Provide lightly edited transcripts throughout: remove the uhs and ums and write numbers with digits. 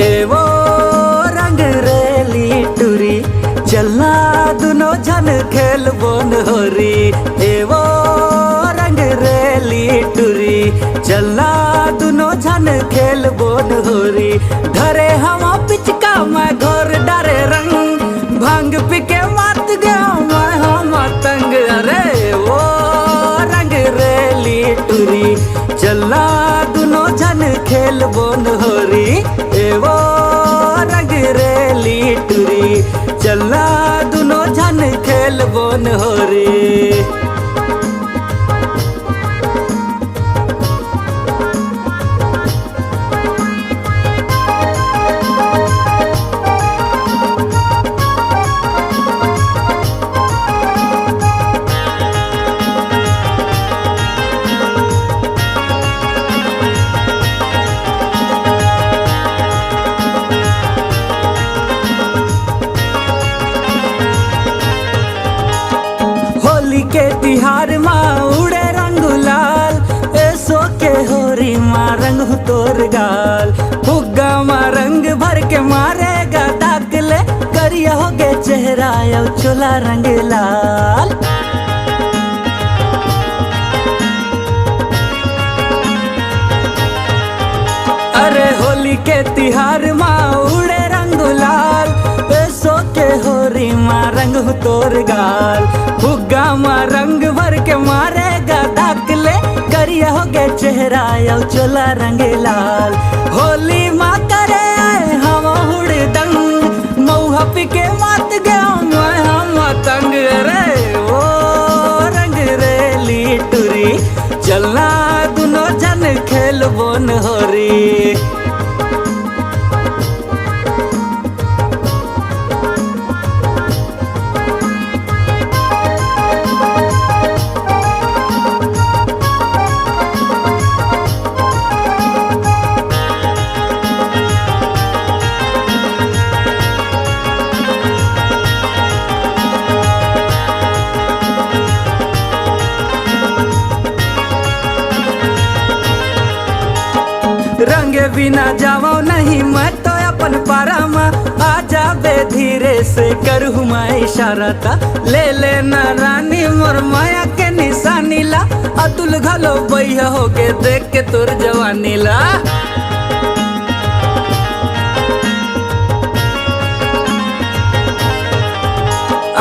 एवो रंग रेली टुरी चलना दुनो जन खेल बोन होरी। एवो रंग रेली टुरी चलना दुनो जन खेल बोन होरी। घरे हम पिचका मैं घोर डरे रंग भांग पिके मात गया मैं हम तंग। अरे वो रंग रेली टुरी चलना दुनो जन खेल बोन होरी। एवो रंग रेली टुरी चलना दुनो जन खेल बोन होरी। के तिहार माँ उड़े रंग लाल ऐसो के होरी माँ रंग तोर गाल। फुग्गा माँ रंग भर के मारेगा दाखले करिया हो गे चेहरा यो चोला रंग लाल। अरे होली के तिहार माँ उड़े रंग लाल ऐसो के होरी माँ रंग तोर गाल। फुग्गा माँ रंग भर के मारेगा दाखले करिया हो गे चेहरा यो चोला रंग लाल। होली माँ करे आए हम हुड़दंग मऊहा पिके मात गया मैं हम तंग। अरे वो रंग रेली टुरी चलना दुनो जन खेल बोन होरी। रंगे बिना जावो नहीं मैं तो अपन पारा में आ जाबे धीरे से करूँ मैं इशारा ता। ले लेना रानी मोर माया के निशानी ला अतुल घलो बैया हो के देख के तोर जवानी ला।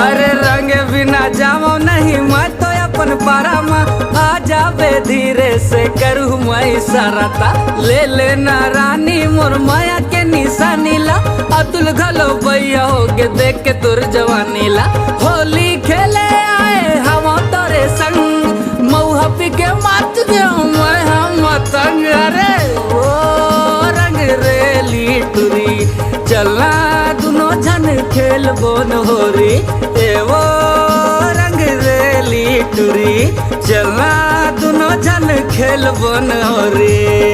अरे रंगे बिना जावो नहीं मैं तो अपन पारा में आ जाबे धीरे से करूँ मैं इशारा ता। ले लेना रानी मोर माया के निशानी ला अतुल घलो बैया हो के देख के तोर जवानी ला। होली खेले आए हम तोरे संग मऊहा पिके मात गया मैं हम तंग। अरे वो रंग रेली टुरी चलना दुनो जन खेल बोन होरी। एवो रंग रेली टुरी चलना दुनो जन खेल बोन होरी।